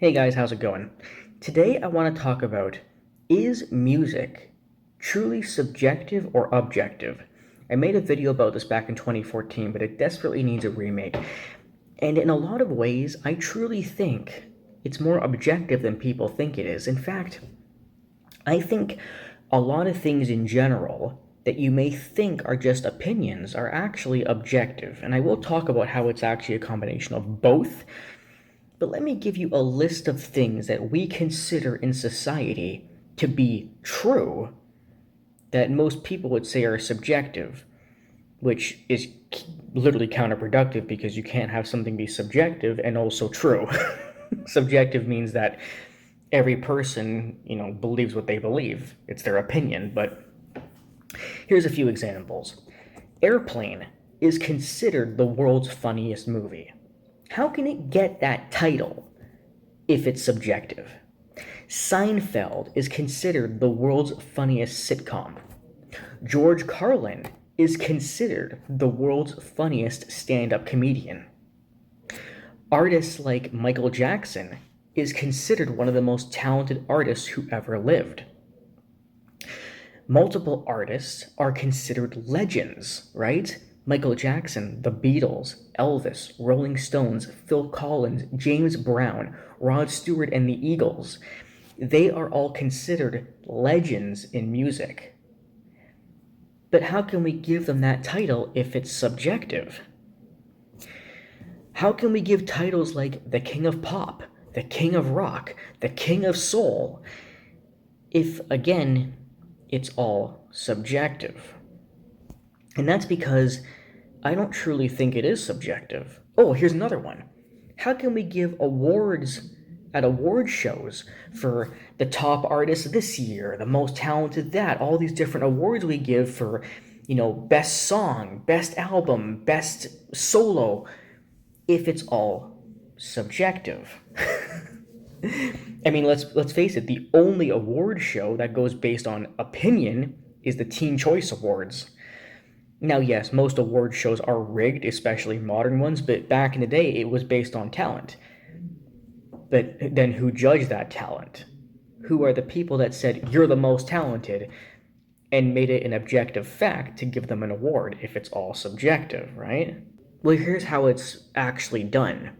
Hey guys, how's it going? Today I want to talk about, is music truly subjective or objective? I made a video about this back in 2014, but it desperately needs a remake. And in a lot of ways, I truly think it's more objective than people think it is. In fact, I think a lot of things in general that you may think are just opinions are actually objective. And I will talk about how it's actually a combination of both. But let me give you a list of things that we consider in society to be true that most people would say are subjective, which is literally counterproductive because you can't have something be subjective and also true. Subjective means that every person, believes what they believe. It's their opinion, but here's a few examples. Airplane is considered the world's funniest movie. How can it get that title if it's subjective? Seinfeld is considered the world's funniest sitcom. George Carlin is considered the world's funniest stand-up comedian. Artists like Michael Jackson is considered one of the most talented artists who ever lived. Multiple artists are considered legends, right? Michael Jackson, the Beatles, Elvis, Rolling Stones, Phil Collins, James Brown, Rod Stewart, and the Eagles. They are all considered legends in music. But how can we give them that title if it's subjective? How can we give titles like the King of Pop, the King of Rock, the King of Soul, if, again, it's all subjective? And that's because I don't truly think it is subjective. Oh, here's another one. How can we give awards at award shows for the top artist this year, the most talented that, all these different awards we give for, best song, best album, best solo, if it's all subjective? I mean, let's face it, the only award show that goes based on opinion is the Teen Choice Awards. Now, yes, most award shows are rigged, especially modern ones, but back in the day, it was based on talent. But then who judged that talent? Who are the people that said, you're the most talented, and made it an objective fact to give them an award if it's all subjective, right? Well, here's how it's actually done.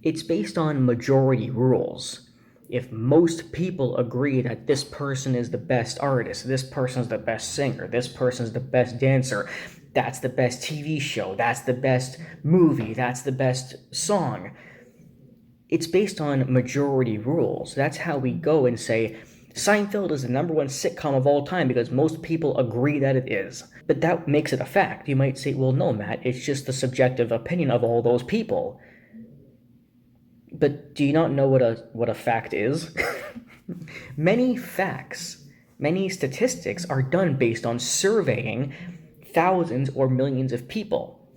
It's based on majority rules. If most people agree that this person is the best artist, this person's the best singer, this person's the best dancer, that's the best TV show, that's the best movie, that's the best song. It's based on majority rules. That's how we go and say, Seinfeld is the #1 sitcom of all time because most people agree that it is. But that makes it a fact. You might say, well, no, Matt, it's just the subjective opinion of all those people. But do you not know what a fact is? Many facts, many statistics are done based on surveying thousands or millions of people.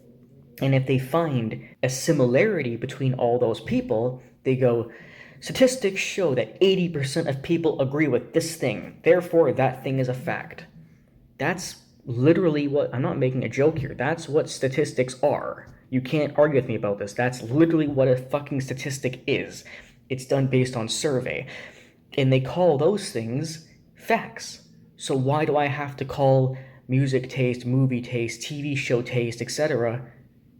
And if they find a similarity between all those people, they go, statistics show that 80% of people agree with this thing, therefore that thing is a fact. That's literally what, I'm not making a joke here, that's what statistics are. You can't argue with me about this. That's literally what a fucking statistic is. It's done based on survey. And they call those things facts. So why do I have to call music taste, movie taste, TV show taste, etc.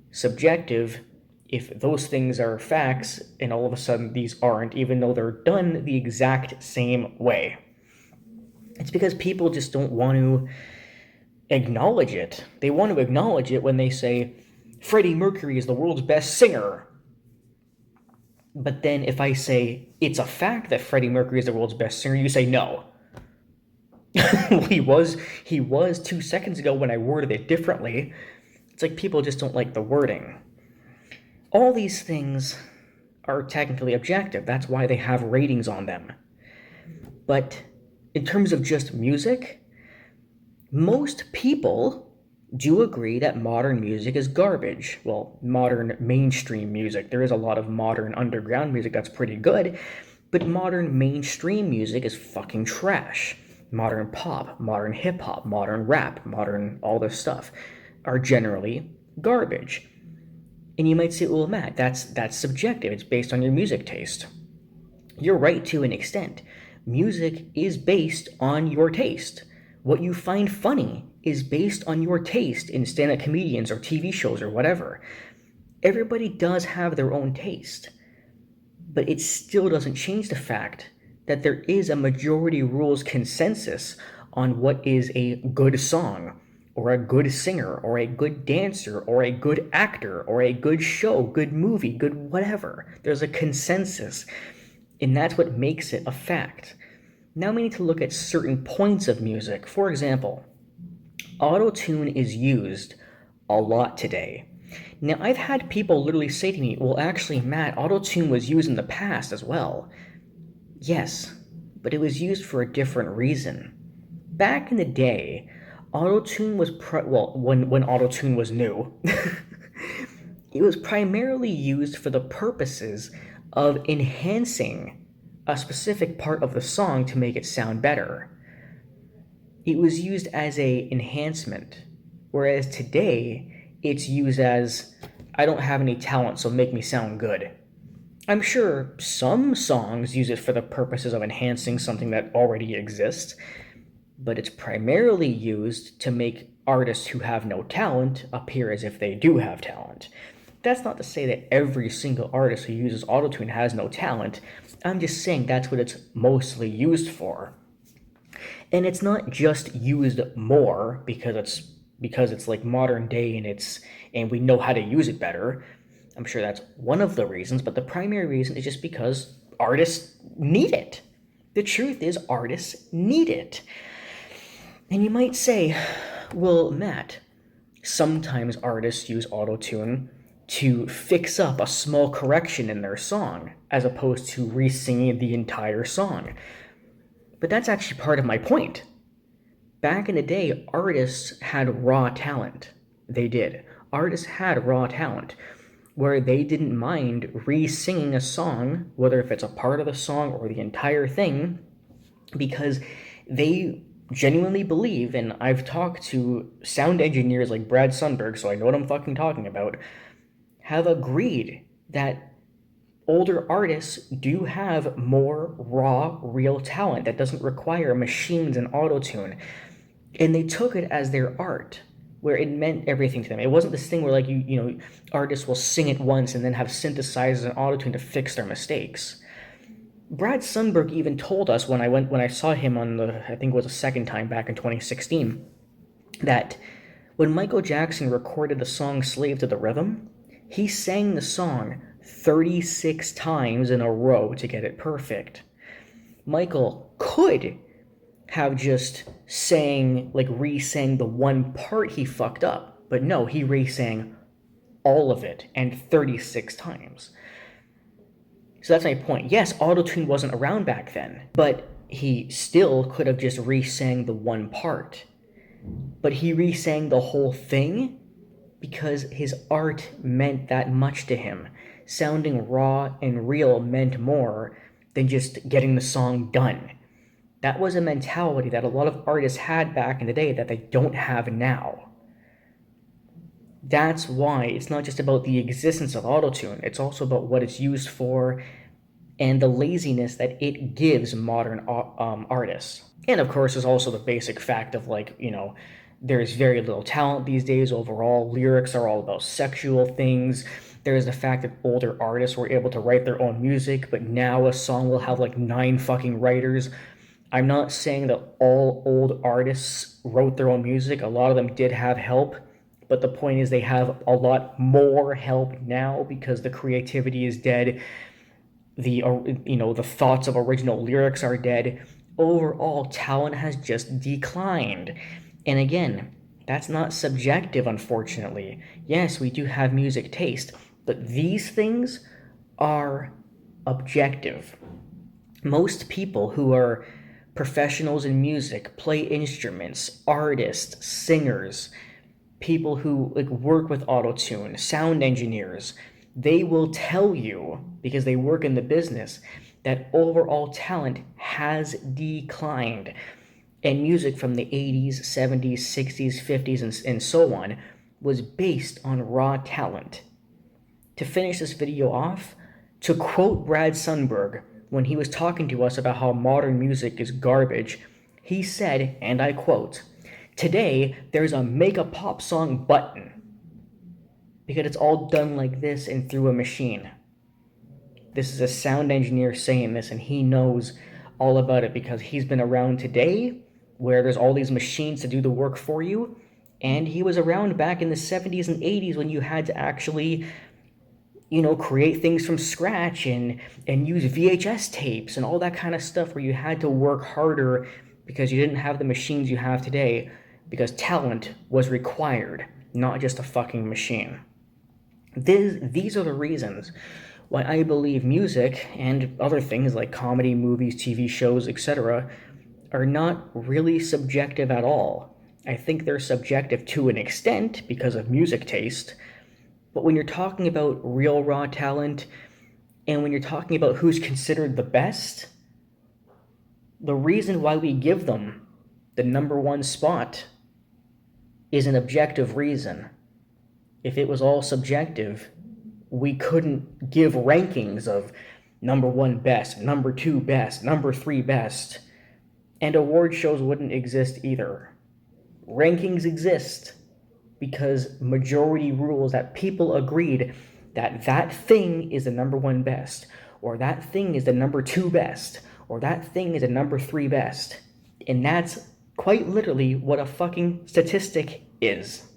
subjective if those things are facts and all of a sudden these aren't, even though they're done the exact same way? It's because people just don't want to acknowledge it. They want to acknowledge it when they say, Freddie Mercury is the world's best singer. But then if I say, it's a fact that Freddie Mercury is the world's best singer, you say no. He was 2 seconds ago when I worded it differently. It's like people just don't like the wording. All these things are technically objective. That's why they have ratings on them. But in terms of just music, most people do agree that modern music is garbage. Well, modern mainstream music. There is a lot of modern underground music that's pretty good, but modern mainstream music is fucking trash. Modern pop, modern hip-hop, modern rap, modern all this stuff are generally garbage. And you might say, well, Matt, that's subjective. It's based on your music taste. You're right to an extent. Music is based on your taste. What you find funny is based on your taste in stand-up comedians or TV shows or whatever. Everybody does have their own taste, but it still doesn't change the fact that there is a majority rules consensus on what is a good song, or a good singer, or a good dancer, or a good actor, or a good show, good movie, good whatever. There's a consensus, and that's what makes it a fact. Now we need to look at certain points of music. For example, auto-tune is used a lot today. Now, I've had people literally say to me, well, actually, Matt, auto-tune was used in the past as well. Yes, but it was used for a different reason. Back in the day, auto-tune was, when auto-tune was new, it was primarily used for the purposes of enhancing a specific part of the song to make it sound better. It was used as a enhancement, whereas today it's used as, I don't have any talent, so make me sound good. I'm sure some songs use it for the purposes of enhancing something that already exists, but it's primarily used to make artists who have no talent appear as if they do have talent. That's not to say that every single artist who uses autotune has no talent. I'm just saying that's what it's mostly used for. And it's not just used more because it's like modern day and we know how to use it better. I'm sure that's one of the reasons, but the primary reason is just because artists need it. The truth is, artists need it. And you might say, well, Matt, sometimes artists use autotune to fix up a small correction in their song, as opposed to re-singing the entire song. But that's actually part of my point. Back in the day, artists had raw talent. They did. Artists had raw talent, where they didn't mind re-singing a song, whether if it's a part of the song or the entire thing, because they genuinely believe, and I've talked to sound engineers like Brad Sundberg, so I know what I'm fucking talking about, have agreed that older artists do have more raw, real talent that doesn't require machines and autotune. And they took it as their art, where it meant everything to them. It wasn't this thing where, like, you know, artists will sing it once and then have synthesizers and autotune to fix their mistakes. Brad Sundberg even told us when I saw him on I think it was the second time back in 2016, that when Michael Jackson recorded the song Slave to the Rhythm, he sang the song 36 times in a row to get it perfect. Michael could have just re-sang the one part he fucked up, but no, he re-sang all of it, and 36 times. So that's my point. Yes, autotune wasn't around back then, but he still could have just re-sang the one part. But he re-sang the whole thing because his art meant that much to him. Sounding raw and real meant more than just getting the song done. That was a mentality that a lot of artists had back in the day that they don't have now. That's why it's not just about the existence of autotune, it's also about what it's used for and the laziness that it gives modern artists. And of course, there's also the basic fact of, like, you know, there's very little talent these days overall. Lyrics are all about sexual things. There's the fact that older artists were able to write their own music, but now a song will have like 9 fucking writers. I'm not saying that all old artists wrote their own music. A lot of them did have help, but the point is they have a lot more help now because the creativity is dead. The thoughts of original lyrics are dead. Overall, talent has just declined. And again, that's not subjective, unfortunately. Yes, we do have music taste, but these things are objective. Most people who are professionals in music, play instruments, artists, singers, people who work with autotune, sound engineers, they will tell you, because they work in the business, that overall talent has declined. And music from the 80s, 70s, 60s, 50s, and so on was based on raw talent. To finish this video off, to quote Brad Sundberg, when he was talking to us about how modern music is garbage, he said, and I quote, "Today, there's a make a pop song button because it's all done like this and through a machine." This is a sound engineer saying this, and he knows all about it because he's been around today where there's all these machines to do the work for you, and he was around back in the 70s and 80s when you had to actually create things from scratch and use VHS tapes and all that kind of stuff where you had to work harder because you didn't have the machines you have today, because talent was required, not just a fucking machine. These are the reasons why I believe music and other things like comedy, movies, TV shows, etc. are not really subjective at all. I think they're subjective to an extent because of music taste, but when you're talking about real raw talent and when you're talking about who's considered the best, the reason why we give them the number one spot is an objective reason. If it was all subjective, we couldn't give rankings of number one best, number two best, number three best, and award shows wouldn't exist either. Rankings exist because majority rules that people agreed that that thing is the number one best, or that thing is the number two best, or that thing is the number three best. And that's quite literally what a fucking statistic is.